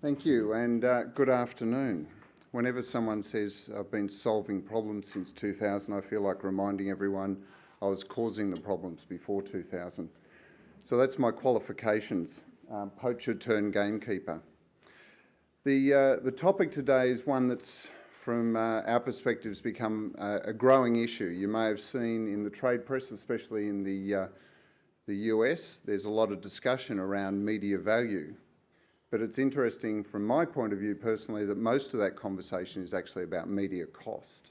Thank you, and good afternoon. Whenever someone says I've been solving problems since 2000, I feel like reminding everyone I was causing the problems before 2000. So that's my qualifications, poacher turned gamekeeper. The topic today is one that's, from our perspective, has become a growing issue. You may have seen in the trade press, especially in the US, there's a lot of discussion around media value. But it's interesting from my point of view personally that most of that conversation is actually about media cost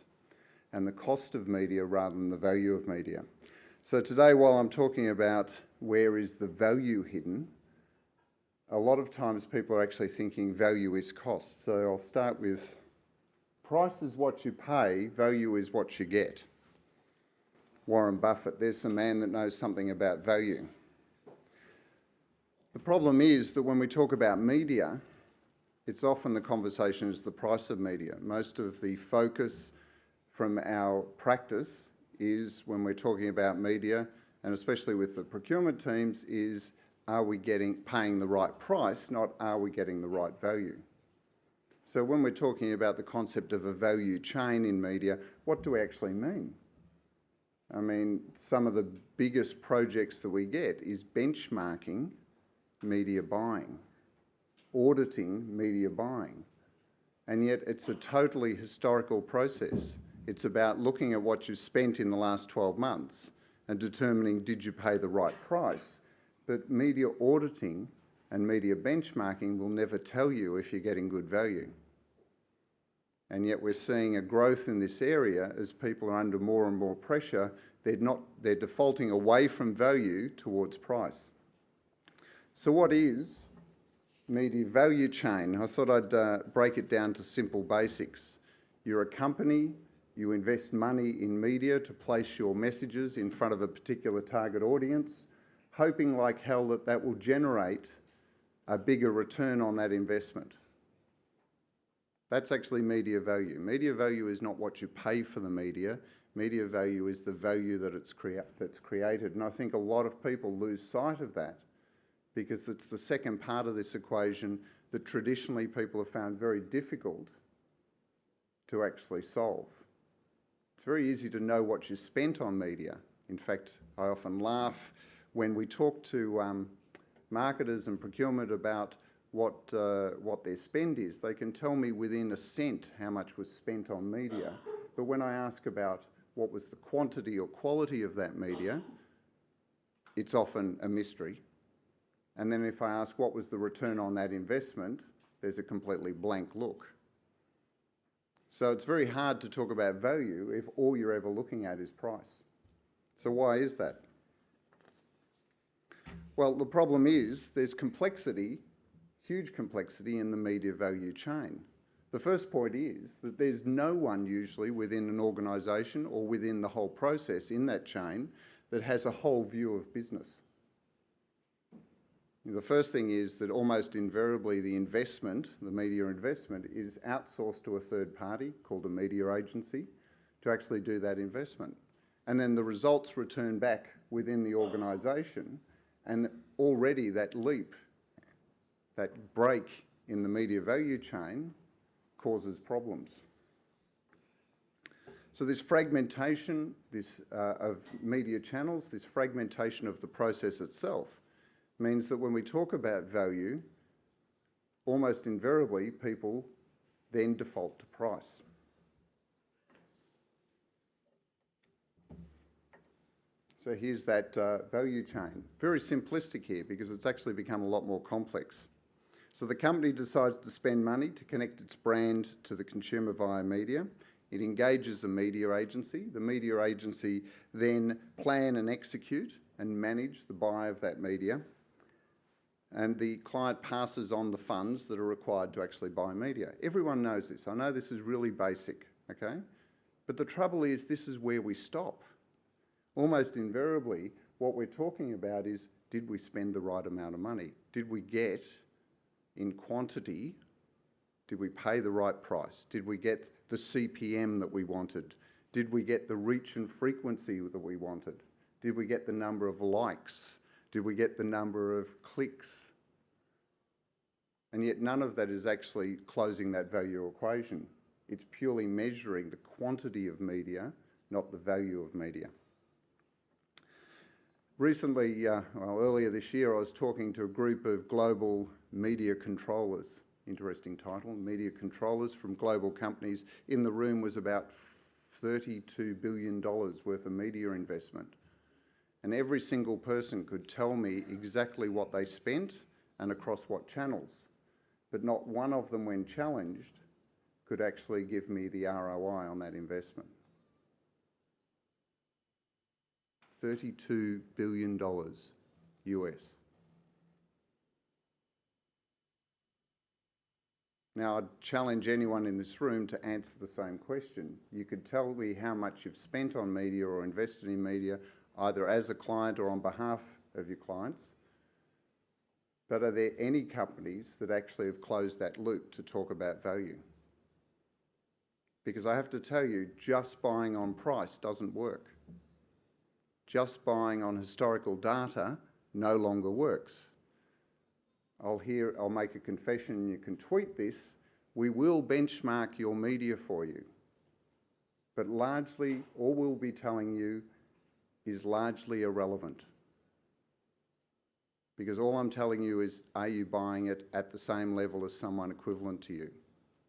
and the cost of media rather than the value of media. So today, while I'm talking about where is the value hidden, a lot of times people are actually thinking value is cost. So I'll start with price is what you pay, value is what you get. Warren Buffett, there's a man that knows something about value. The problem is that when we talk about media, it's often the conversation is the price of media. Most of the focus from our practice is when we're talking about media, and especially with the procurement teams, is are we paying the right price, not are we getting the right value. So when we're talking about the concept of a value chain in media, what do we actually mean? I mean, some of the biggest projects that we get is benchmarking media buying, auditing media buying, and yet it's a totally historical process. It's about looking at what you spent in the last 12 months and determining did you pay the right price. But media auditing and media benchmarking will never tell you if you're getting good value. And yet we're seeing a growth in this area as people are under more and more pressure. They're defaulting away from value towards price. So what is media value chain? I thought I'd break it down to simple basics. You're a company, you invest money in media to place your messages in front of a particular target audience, hoping like hell that that will generate a bigger return on that investment. That's actually media value. Media value is not what you pay for the media. Media value is the value that that's created. And I think a lot of people lose sight of that, because it's the second part of this equation that traditionally people have found very difficult to actually solve. It's very easy to know what you spent on media. In fact, I often laugh when we talk to marketers and procurement about what their spend is. They can tell me within a cent how much was spent on media, but when I ask about what was the quantity or quality of that media, it's often a mystery. And then if I ask what was the return on that investment, there's a completely blank look. So it's very hard to talk about value if all you're ever looking at is price. So why is that? Well, the problem is there's complexity, huge complexity in the media value chain. The first point is that there's no one usually within an organisation or within the whole process in that chain that has a whole view of business. The first thing is that almost invariably the investment, the media investment, is outsourced to a third party called a media agency to actually do that investment. And then the results return back within the organisation, and already that leap, that break in the media value chain causes problems. So this fragmentation of media channels, this fragmentation of the process itself, means that when we talk about value, almost invariably people then default to price. So here's that value chain. Very simplistic here because it's actually become a lot more complex. So the company decides to spend money to connect its brand to the consumer via media. It engages a media agency. The media agency then plan and execute and manage the buy of that media. And the client passes on the funds that are required to actually buy media. Everyone knows this. I know this is really basic, okay? But the trouble is this is where we stop. Almost invariably, what we're talking about is, did we spend the right amount of money? Did we get in quantity? Did we pay the right price? Did we get the CPM that we wanted? Did we get the reach and frequency that we wanted? Did we get the number of likes? Did we get the number of clicks? And yet none of that is actually closing that value equation. It's purely measuring the quantity of media, not the value of media. Recently, earlier this year, I was talking to a group of global media controllers. Interesting title, media controllers from global companies. In the room was about $32 billion worth of media investment. And every single person could tell me exactly what they spent and across what channels. But not one of them, when challenged, could actually give me the ROI on that investment. $32 billion US. Now, I'd challenge anyone in this room to answer the same question. You could tell me how much you've spent on media or invested in media, either as a client or on behalf of your clients. But are there any companies that actually have closed that loop to talk about value? Because I have to tell you, just buying on price doesn't work. Just buying on historical data no longer works. I'll make a confession, and you can tweet this. We will benchmark your media for you. But largely, all we'll be telling you is largely irrelevant. Because all I'm telling you is, are you buying it at the same level as someone equivalent to you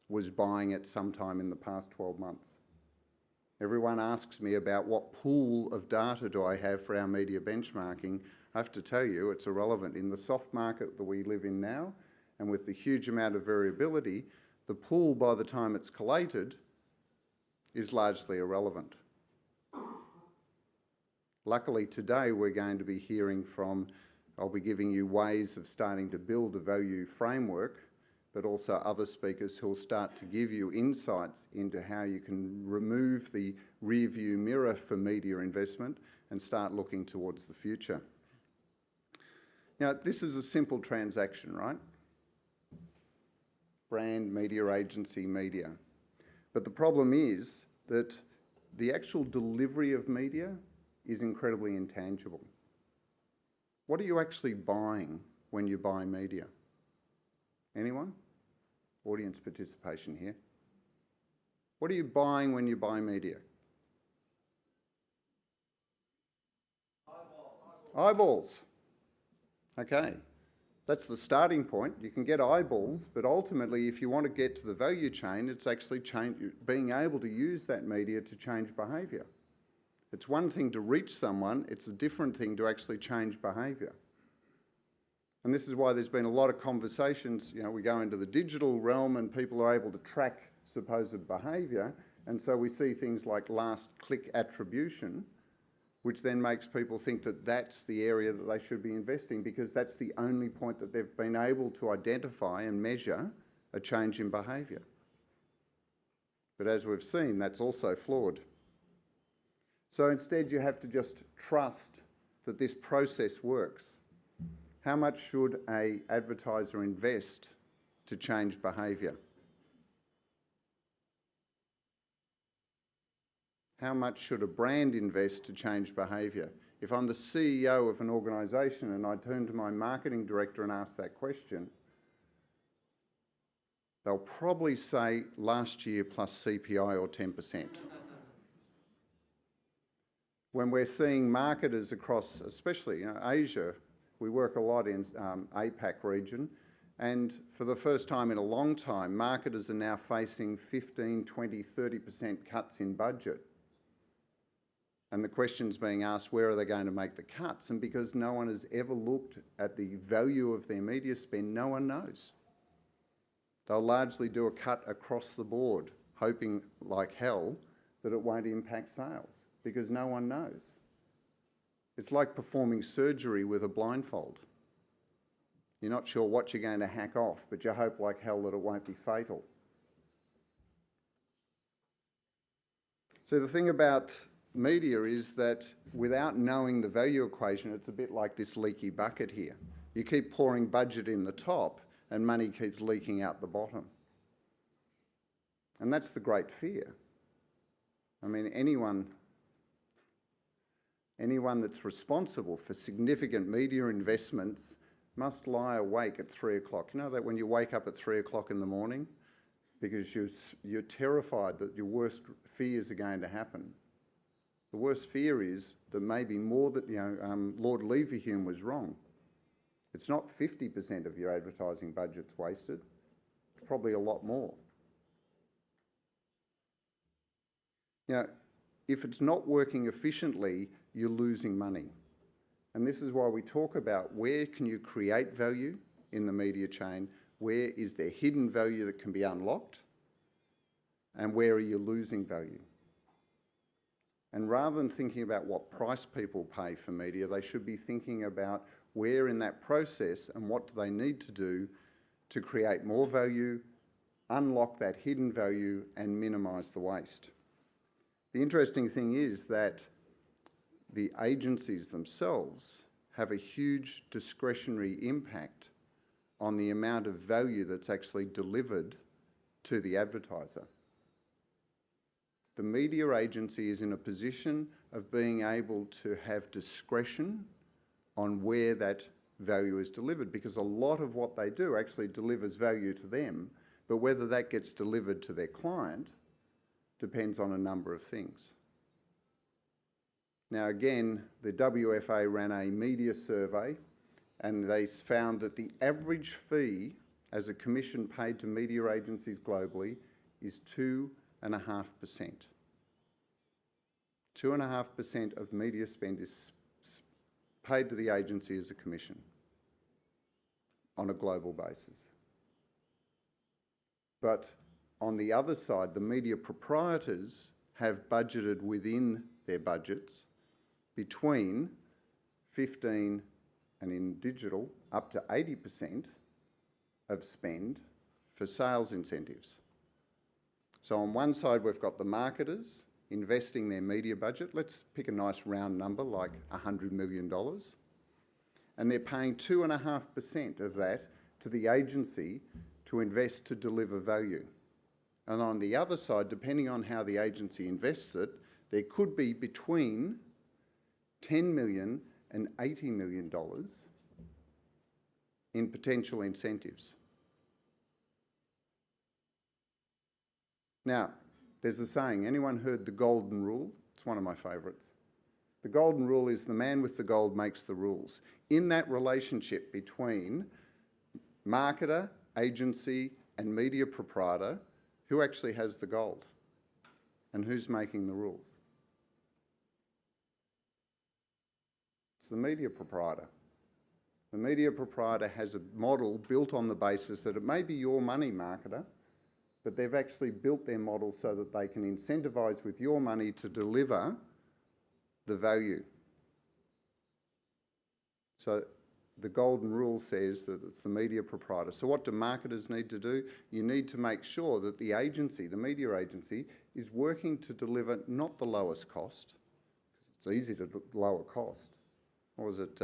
was buying it sometime in the past 12 months? Everyone asks me about what pool of data do I have for our media benchmarking. I have to tell you, it's irrelevant. In the soft market that we live in now, and with the huge amount of variability, the pool, by the time it's collated, is largely irrelevant. Luckily today, we're going to be hearing from, I'll be giving you ways of starting to build a value framework, but also other speakers who'll start to give you insights into how you can remove the rear view mirror for media investment and start looking towards the future. Now, this is a simple transaction, right? Brand, media agency, media. But the problem is that the actual delivery of media is incredibly intangible. What are you actually buying when you buy media? Anyone? Audience participation here. What are you buying when you buy media? Eyeballs. Okay, that's the starting point. You can get eyeballs, but ultimately, if you want to get to the value chain, it's actually being able to use that media to change behaviour. It's one thing to reach someone, it's a different thing to actually change behaviour. And this is why there's been a lot of conversations, we go into the digital realm and people are able to track supposed behaviour, and so we see things like last click attribution, which then makes people think that that's the area that they should be investing because that's the only point that they've been able to identify and measure a change in behaviour. But as we've seen, that's also flawed. So instead you have to just trust that this process works. How much should an advertiser invest to change behaviour? How much should a brand invest to change behaviour? If I'm the CEO of an organisation and I turn to my marketing director and ask that question, they'll probably say last year plus CPI or 10%. When we're seeing marketers across, especially Asia, we work a lot in APAC region, and for the first time in a long time, marketers are now facing 15, 20, 30% cuts in budget. And the question's being asked, where are they going to make the cuts? And because no one has ever looked at the value of their media spend, no one knows. They'll largely do a cut across the board, hoping like hell that it won't impact sales, because no one knows. It's like performing surgery with a blindfold. You're not sure what you're going to hack off, but you hope like hell that it won't be fatal. So the thing about media is that without knowing the value equation, it's a bit like this leaky bucket here. You keep pouring budget in the top and money keeps leaking out the bottom. And that's the great fear. I mean, anyone that's responsible for significant media investments must lie awake at 3 o'clock. You know that when you wake up at 3 o'clock in the morning because you're terrified that your worst fears are going to happen. The worst fear is that maybe more that, Lord Leverhulme was wrong. It's not 50% of your advertising budget's wasted. It's probably a lot more. If it's not working efficiently, you're losing money. And this is why we talk about where can you create value in the media chain, where is there hidden value that can be unlocked, and where are you losing value. And rather than thinking about what price people pay for media, they should be thinking about where in that process and what do they need to do to create more value, unlock that hidden value, and minimise the waste. The interesting thing is that the agencies themselves have a huge discretionary impact on the amount of value that's actually delivered to the advertiser. The media agency is in a position of being able to have discretion on where that value is delivered, because a lot of what they do actually delivers value to them, but whether that gets delivered to their client depends on a number of things. Now again, the WFA ran a media survey and they found that the average fee as a commission paid to media agencies globally is 2.5%. 2.5% of media spend is paid to the agency as a commission on a global basis. But on the other side, the media proprietors have budgeted within their budgets between 15 and in digital up to 80% of spend for sales incentives. So on one side, we've got the marketers investing their media budget. Let's pick a nice round number like $100 million. And they're paying 2.5% of that to the agency to invest to deliver value. And on the other side, depending on how the agency invests it, there could be between $10 million and $80 million in potential incentives. Now, there's a saying, anyone heard the golden rule? It's one of my favourites. The golden rule is the man with the gold makes the rules. In that relationship between marketer, agency and media proprietor, who actually has the gold and who's making the rules? It's the media proprietor. The media proprietor has a model built on the basis that it may be your money, marketer, but they've actually built their model so that they can incentivise with your money to deliver the value. So the golden rule says that it's the media proprietor. So what do marketers need to do? You need to make sure that the agency, the media agency, is working to deliver not the lowest cost. It's easy to lower cost. What was it?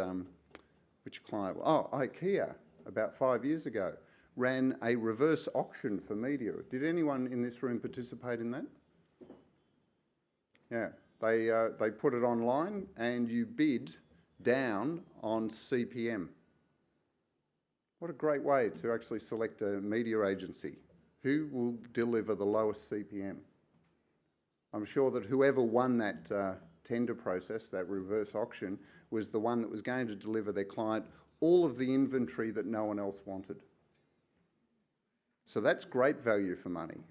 Which client? Oh, IKEA, about 5 years ago, ran a reverse auction for media. Did anyone in this room participate in that? Yeah, they put it online and you bid down on CPM. What a great way to actually select a media agency. Who will deliver the lowest CPM? I'm sure that whoever won that tender process, that reverse auction, was the one that was going to deliver their client all of the inventory that no one else wanted. So that's great value for money.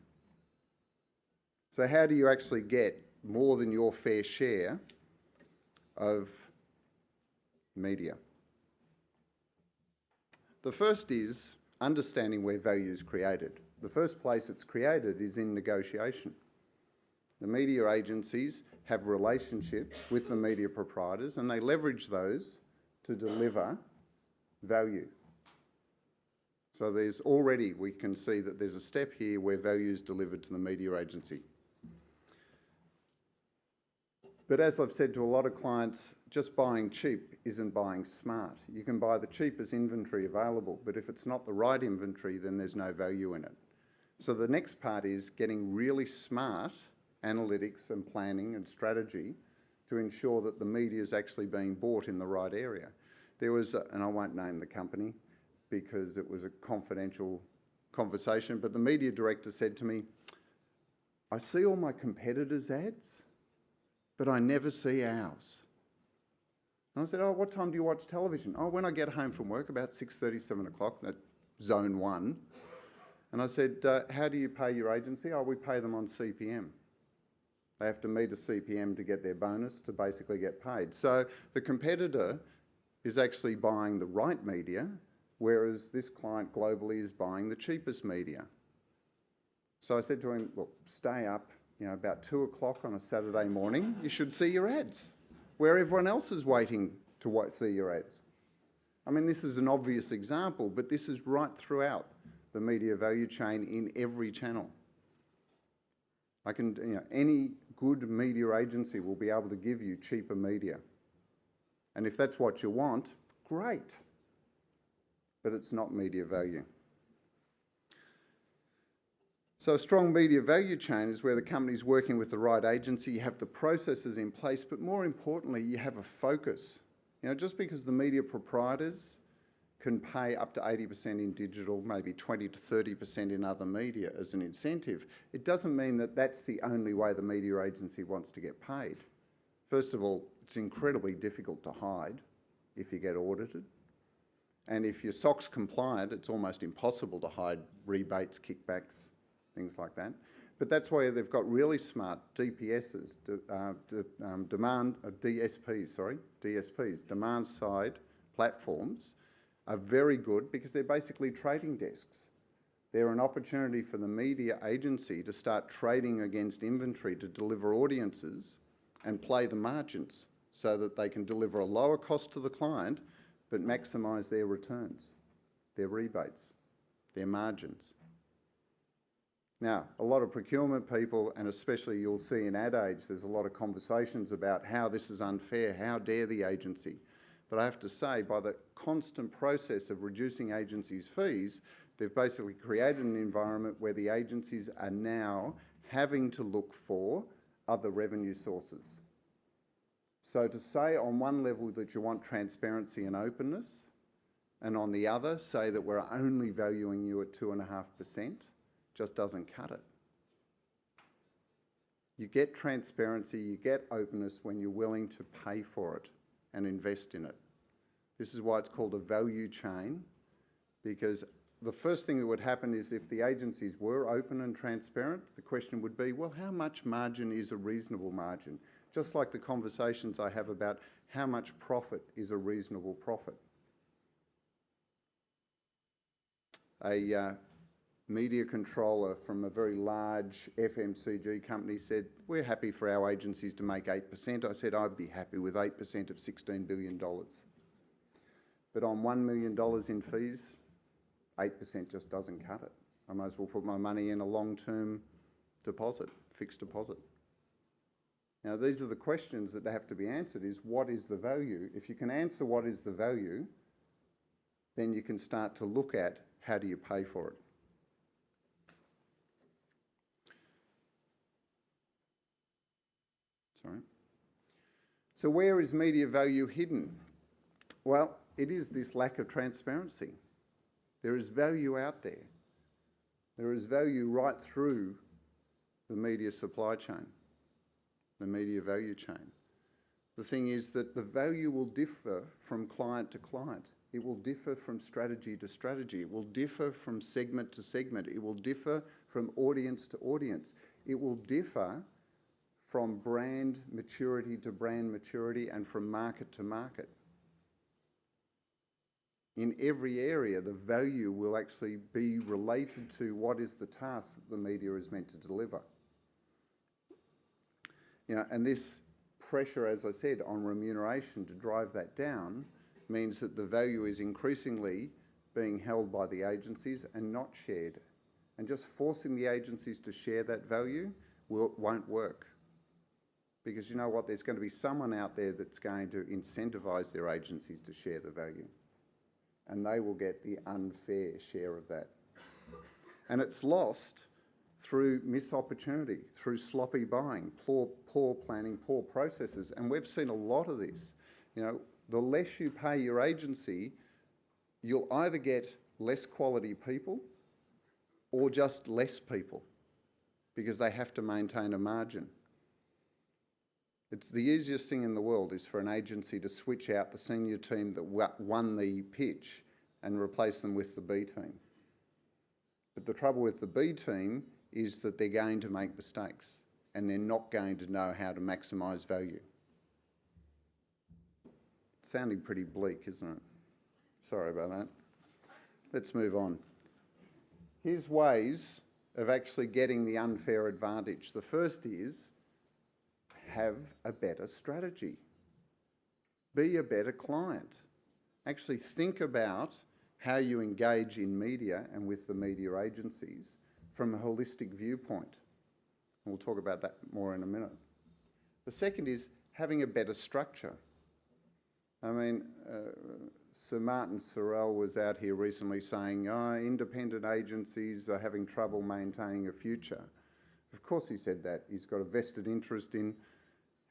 So how do you actually get more than your fair share of media? The first is understanding where value is created. The first place it's created is in negotiation. The media agencies have relationships with the media proprietors and they leverage those to deliver value. So there's already, we can see that there's a step here where value is delivered to the media agency. But as I've said to a lot of clients, just buying cheap isn't buying smart. You can buy the cheapest inventory available, but if it's not the right inventory, then there's no value in it. So the next part is getting really smart analytics and planning and strategy to ensure that the media is actually being bought in the right area. There was, and I won't name the company because it was a confidential conversation, but the media director said to me, I see all my competitors' ads, but I never see ours. And I said, oh, what time do you watch television? Oh, when I get home from work, about 6:30, 7 o'clock, that zone 1. And I said, how do you pay your agency? Oh, we pay them on CPM. They have to meet a CPM to get their bonus to basically get paid. So the competitor is actually buying the right media, whereas this client globally is buying the cheapest media. So I said to him, look, stay up, about 2 o'clock on a Saturday morning, you should see your ads, where everyone else is waiting to see your ads. I mean, this is an obvious example, but this is right throughout the media value chain in every channel. Any good media agency will be able to give you cheaper media. And if that's what you want, great. But it's not media value. So a strong media value chain is where the company's working with the right agency, you have the processes in place, but more importantly, you have a focus. Just because the media proprietors can pay up to 80% in digital, maybe 20 to 30% in other media as an incentive, it doesn't mean that that's the only way the media agency wants to get paid. First of all, it's incredibly difficult to hide if you get audited. And if you're SOX compliant, it's almost impossible to hide rebates, kickbacks, things like that. But that's why they've got really smart DSPs, demand side platforms are very good because they're basically trading desks. They're an opportunity for the media agency to start trading against inventory to deliver audiences and play the margins so that they can deliver a lower cost to the client but maximise their returns, their rebates, their margins. Now, a lot of procurement people, and especially you'll see in Ad Age, there's a lot of conversations about how this is unfair, how dare the agency. But I have to say, by the constant process of reducing agencies' fees, they've basically created an environment where the agencies are now having to look for other revenue sources. So to say on one level that you want transparency and openness, and on the other say that we're only valuing you at 2.5%, just doesn't cut it. You get transparency, you get openness when you're willing to pay for it and invest in it. This is why it's called a value chain, because the first thing that would happen is if the agencies were open and transparent, the question would be, well, how much margin is a reasonable margin? Just like the conversations I have about how much profit is a reasonable profit. A media controller from a very large FMCG company said, we're happy for our agencies to make 8%. I said, I'd be happy with 8% of $16 billion. But on $1 million in fees, 8% just doesn't cut it. I might as well put my money in a long-term deposit, fixed deposit. Now, these are the questions that have to be answered, is what is the value? If you can answer what is the value, then you can start to look at how do you pay for it. So where is media value hidden? Well, it is this lack of transparency. There is value out there. There is value right through the media supply chain, the media value chain. The thing is that the value will differ from client to client. It will differ from strategy to strategy. It will differ from segment to segment. It will differ from audience to audience. It will differ from brand maturity to brand maturity and from market to market. In every area, the value will actually be related to what is the task that the media is meant to deliver. And this pressure, as I said, on remuneration to drive that down means that the value is increasingly being held by the agencies and not shared. And just forcing the agencies to share that value won't work. Because you know what, there's going to be someone out there that's going to incentivise their agencies to share the value. And they will get the unfair share of that. And it's lost through missed opportunity, through sloppy buying, poor planning, poor processes. And we've seen a lot of this. the less you pay your agency, you'll either get less quality people or just less people because they have to maintain a margin. It's the easiest thing in the world is for an agency to switch out the senior team that won the pitch and replace them with the B team. But the trouble with the B team is that they're going to make mistakes and they're not going to know how to maximise value. It's sounding pretty bleak, isn't it? Sorry about that. Let's move on. Here's ways of actually getting the unfair advantage. The first is have a better strategy. Be a better client. Actually think about how you engage in media and with the media agencies from a holistic viewpoint. And we'll talk about that more in a minute. The second is having a better structure. I mean, Sir Martin Sorrell was out here recently saying, independent agencies are having trouble maintaining a future. Of course he said that. He's got a vested interest in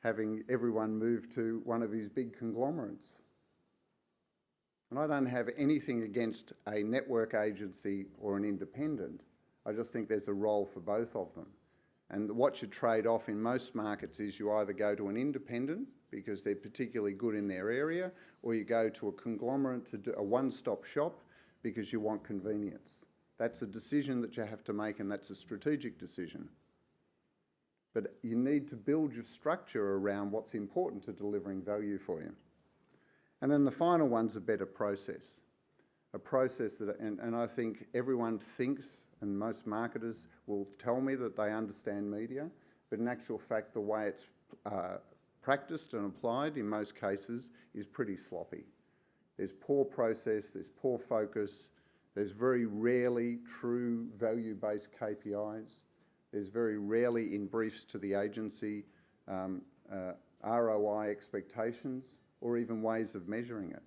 having everyone move to one of his big conglomerates. And I don't have anything against a network agency or an independent. I just think there's a role for both of them. And what you trade off in most markets is you either go to an independent because they're particularly good in their area, or you go to a conglomerate to do a one-stop shop because you want convenience. That's a decision that you have to make, and that's a strategic decision. But you need to build your structure around what's important to delivering value for you. And then the final one's a better process. A process that, and I think everyone thinks, and most marketers will tell me that they understand media, but in actual fact, the way it's practiced and applied in most cases is pretty sloppy. There's poor process, there's poor focus, there's very rarely true value-based KPIs, there's very rarely in briefs to the agency ROI expectations or even ways of measuring it.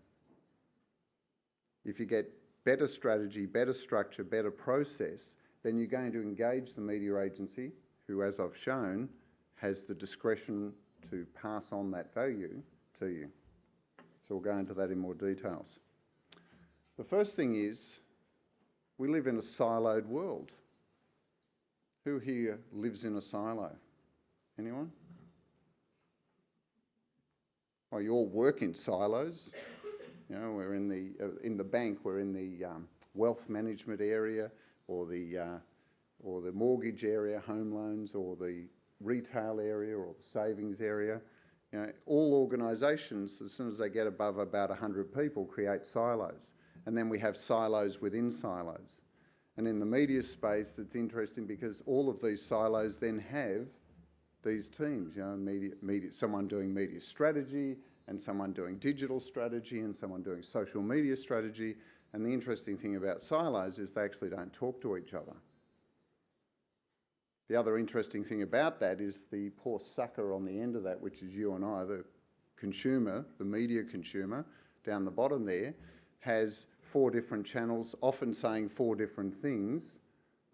If you get better strategy, better structure, better process, then you're going to engage the media agency, who, as I've shown, has the discretion to pass on that value to you. So we'll go into that in more details. The first thing is, we live in a siloed world. Who here lives in a silo? Anyone? Oh, you all work in silos. You know, we're in the bank, we're in the wealth management area, or the mortgage area, home loans, or the retail area, or the savings area. You know, all organisations, as soon as they get above about 100 people, create silos, and then we have silos within silos. And in the media space, it's interesting because all of these silos then have these teams. You know, someone doing media strategy, and someone doing digital strategy, and someone doing social media strategy. And the interesting thing about silos is they actually don't talk to each other. The other interesting thing about that is the poor sucker on the end of that, which is you and I, the consumer, the media consumer, down the bottom there, has 4 different channels, often saying 4 different things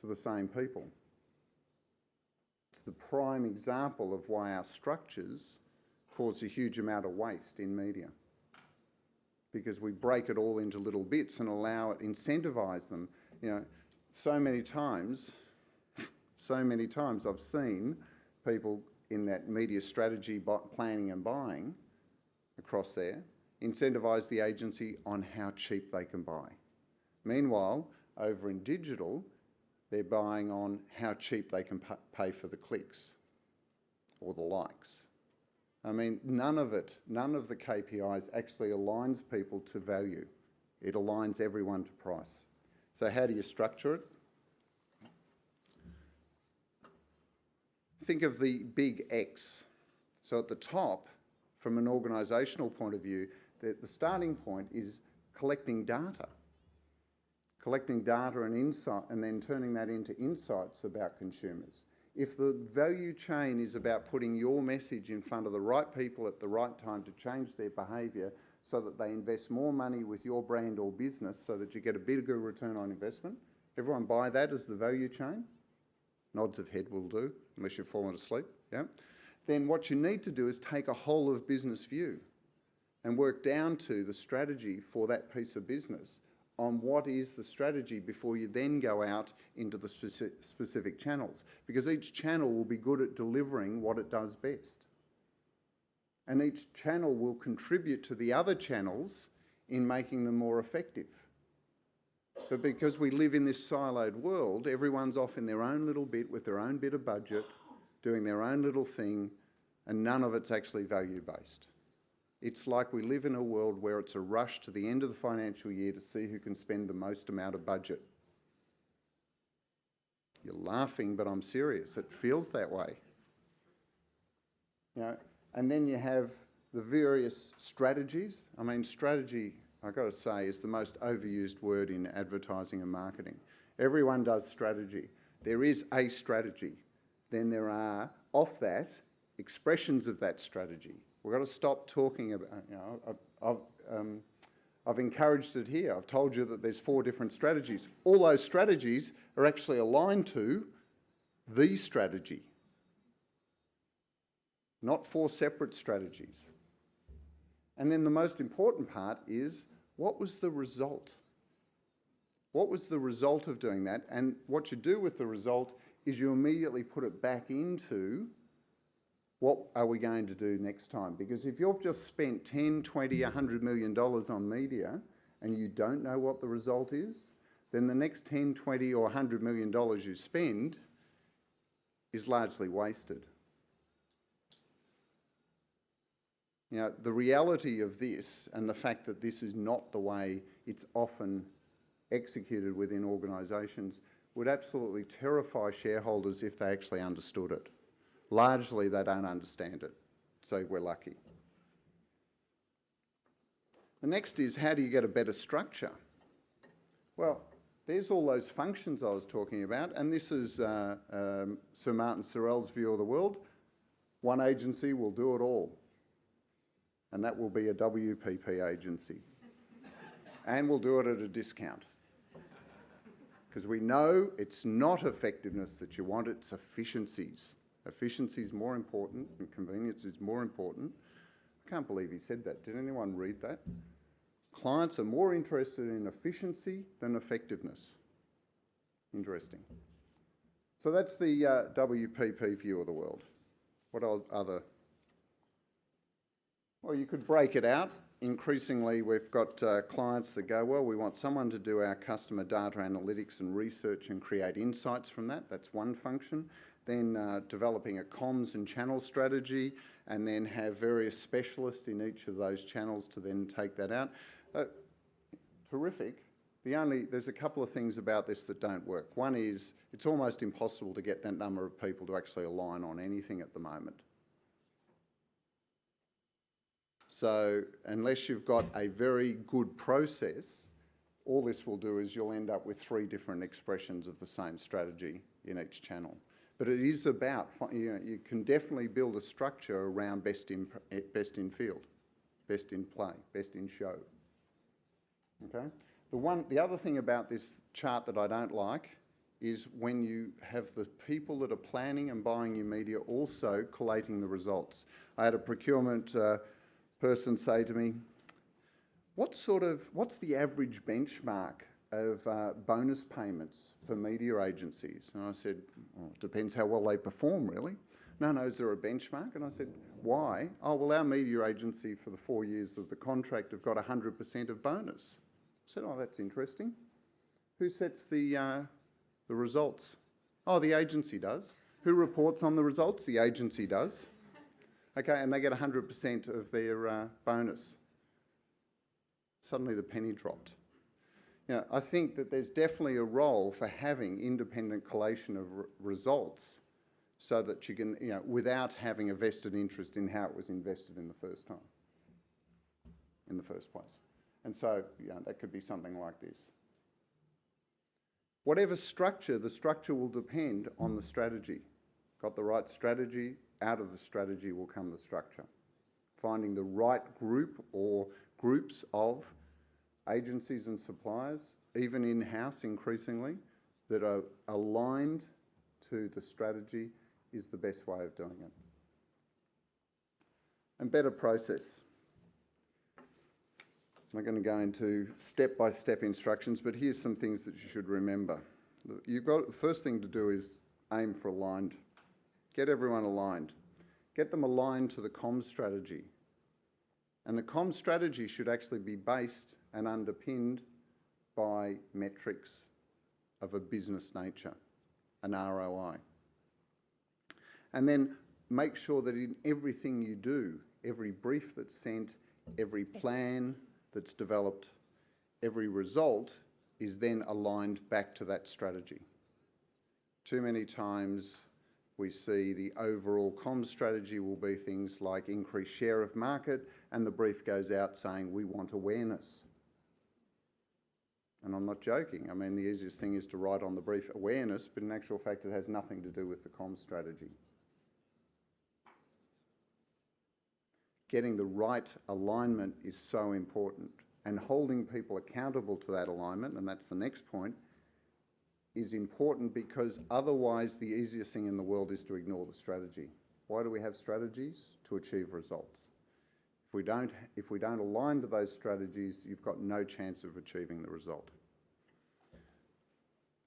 to the same people. It's the prime example of why our structures cause a huge amount of waste in media, because we break it all into little bits and incentivise them. You know, so many times I've seen people in that media strategy planning and buying across there incentivise the agency on how cheap they can buy. Meanwhile, over in digital, they're buying on how cheap they can pay for the clicks or the likes. I mean, none of the KPIs actually aligns people to value. It aligns everyone to price. So how do you structure it? Think of the big X. So at the top, from an organisational point of view, the starting point is collecting data. Collecting data and insight, and then turning that into insights about consumers. If the value chain is about putting your message in front of the right people at the right time to change their behaviour so that they invest more money with your brand or business so that you get a bigger return on investment, everyone buy that as the value chain? Nods of head will do, unless you've fallen asleep, yeah? Then what you need to do is take a whole of business view. and work down to the strategy for that piece of business on what is the strategy before you then go out into the specific channels, because each channel will be good at delivering what it does best. And each channel will contribute to the other channels in making them more effective. But because we live in this siloed world, everyone's off in their own little bit with their own bit of budget, doing their own little thing, and none of it's actually value-based. It's like we live in a world where it's a rush to the end of the financial year to see who can spend the most amount of budget. You're laughing, but I'm serious. It feels that way. You know, and then you have the various strategies. I mean, strategy, I've got to say, is the most overused word in advertising and marketing. Everyone does strategy. There is a strategy. Then there are, off that, expressions of that strategy. We've got to stop talking about, you know, I've encouraged it here. I've told you that there's 4 different strategies. All those strategies are actually aligned to the strategy, not 4 separate strategies. And then the most important part is, what was the result? What was the result of doing that? And what you do with the result is you immediately put it back into what are we going to do next time? Because if you've just spent 10, 20, $100 million on media and you don't know what the result is, then the next 10, 20 or $100 million you spend is largely wasted. You know, the reality of this and the fact that this is not the way it's often executed within organisations would absolutely terrify shareholders if they actually understood it. Largely, they don't understand it, so we're lucky. The next is, how do you get a better structure? Well, there's all those functions I was talking about, and this is Sir Martin Sorrell's view of the world. One agency will do it all, and that will be a WPP agency. And we'll do it at a discount. Because we know it's not effectiveness that you want, it's efficiencies. Efficiency is more important and convenience is more important. I can't believe he said that. Did anyone read that? Clients are more interested in efficiency than effectiveness. Interesting. So that's the WPP view of the world. What other? Well, you could break it out. Increasingly, we've got clients that go, well, we want someone to do our customer data analytics and research and create insights from that. That's one function. Then developing a comms and channel strategy, and then have various specialists in each of those channels to then take that out. Terrific. There's a couple of things about this that don't work. One is, it's almost impossible to get that number of people to actually align on anything at the moment. So unless you've got a very good process, all this will do is you'll end up with 3 different expressions of the same strategy in each channel. But it is about, you know, you can definitely build a structure around best in field, best in play, best in show. Okay? The other thing about this chart that I don't like is when you have the people that are planning and buying your media also collating the results. I had a procurement person say to me, what's the average benchmark of bonus payments for media agencies? And I said, well, it depends how well they perform, really. No, is there a benchmark? And I said, why? Oh, well, our media agency for the 4 years of the contract have got 100% of bonus. I said, oh, that's interesting. Who sets the results? Oh, the agency does. Who reports on the results? The agency does. Okay, and they get 100% of their bonus. Suddenly the penny dropped. You know, I think that there's definitely a role for having independent collation of results so that you can, you know, without having a vested interest in how it was invested in the first time, in the first place. And so, you know, that could be something like this. Whatever structure, the structure will depend on the strategy. Got the right strategy, out of the strategy will come the structure. Finding the right group or groups of agencies and suppliers, even in-house increasingly, that are aligned to the strategy is the best way of doing it. And better process. I'm not going to go into step-by-step instructions, but here's some things that you should remember. The first thing to do is aim for aligned. Get everyone aligned. Get them aligned to the comms strategy. And the comms strategy should actually be based and underpinned by metrics of a business nature, an ROI. And then make sure that in everything you do, every brief that's sent, every plan that's developed, every result is then aligned back to that strategy. Too many times we see the overall comms strategy will be things like increased share of market, and the brief goes out saying we want awareness. And I'm not joking. I mean, the easiest thing is to write on the brief awareness, but in actual fact it has nothing to do with the comms strategy. Getting the right alignment is so important, and holding people accountable to that alignment, and that's the next point, is important because otherwise the easiest thing in the world is to ignore the strategy. Why do we have strategies? To achieve results. If we don't align to those strategies, you've got no chance of achieving the result.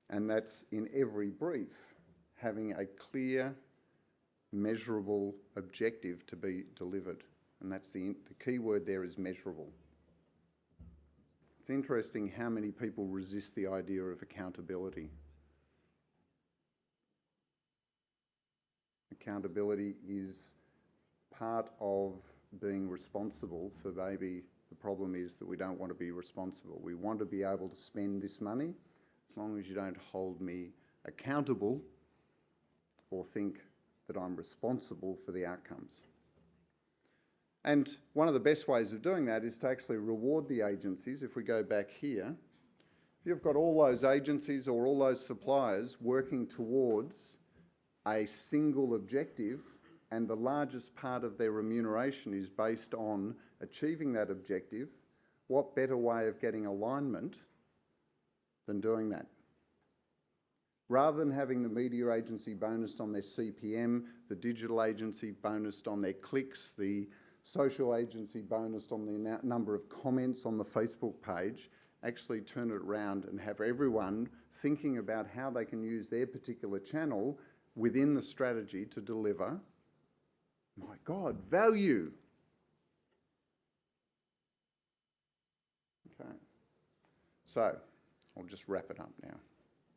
And that's in every brief, having a clear, measurable objective to be delivered. And that's the key word there is measurable. It's interesting how many people resist the idea of accountability. Accountability is part of being responsible, so maybe the problem is that we don't want to be responsible. We want to be able to spend this money as long as you don't hold me accountable or think that I'm responsible for the outcomes. And one of the best ways of doing that is to actually reward the agencies. If we go back here, if you've got all those agencies or all those suppliers working towards a single objective, and the largest part of their remuneration is based on achieving that objective, what better way of getting alignment than doing that? Rather than having the media agency bonused on their CPM, the digital agency bonused on their clicks, the social agency bonused on the number of comments on the Facebook page, actually turn it around and have everyone thinking about how they can use their particular channel within the strategy to deliver, my God, value. Okay, so I'll just wrap it up now.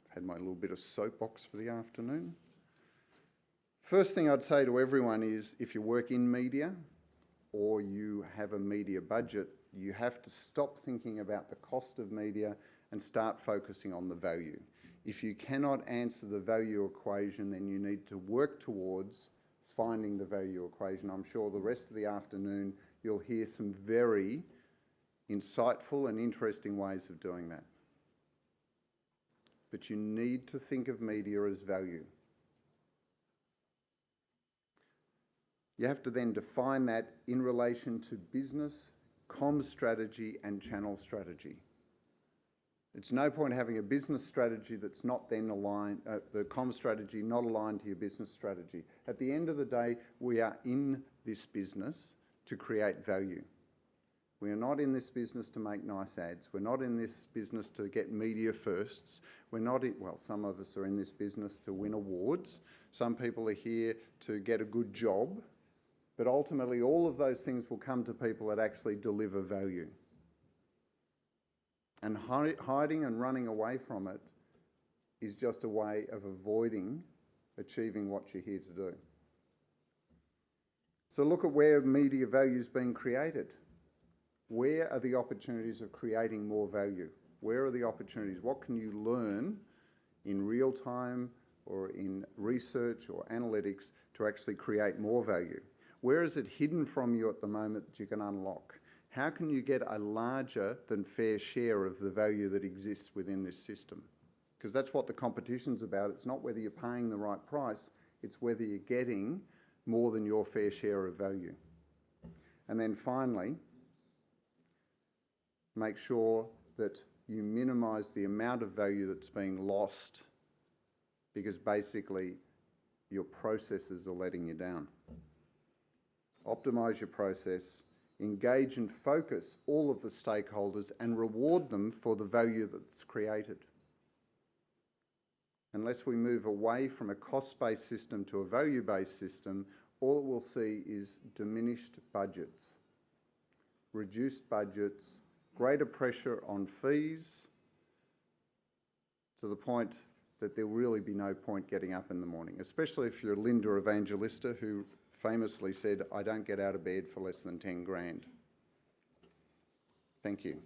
I've had my little bit of soapbox for the afternoon. First thing I'd say to everyone is if you work in media, or you have a media budget, you have to stop thinking about the cost of media and start focusing on the value. If you cannot answer the value equation, then you need to work towards finding the value equation. I'm sure the rest of the afternoon you'll hear some very insightful and interesting ways of doing that. But you need to think of media as value. You have to then define that in relation to business, comms strategy and channel strategy. It's no point having a business strategy that's not then aligned, the comms strategy not aligned to your business strategy. At the end of the day, we are in this business to create value. We are not in this business to make nice ads. We're not in this business to get media firsts. We're not in, well, some of us are in this business to win awards. Some people are here to get a good job. But ultimately, all of those things will come to people that actually deliver value. And hiding and running away from it is just a way of avoiding achieving what you're here to do. So look at where media value is being created. Where are the opportunities of creating more value? Where are the opportunities? What can you learn in real time or in research or analytics to actually create more value? Where is it hidden from you at the moment that you can unlock? How can you get a larger than fair share of the value that exists within this system? Because that's what the competition's about. It's not whether you're paying the right price, it's whether you're getting more than your fair share of value. And then finally, make sure that you minimise the amount of value that's being lost, because basically your processes are letting you down. Optimise your process, engage and focus all of the stakeholders and reward them for the value that's created. Unless we move away from a cost-based system to a value-based system, all we'll see is diminished budgets, reduced budgets, greater pressure on fees, to the point that there'll really be no point getting up in the morning, especially if you're Linda Evangelista, who famously said, "I don't get out of bed for less than 10 grand." Thank you.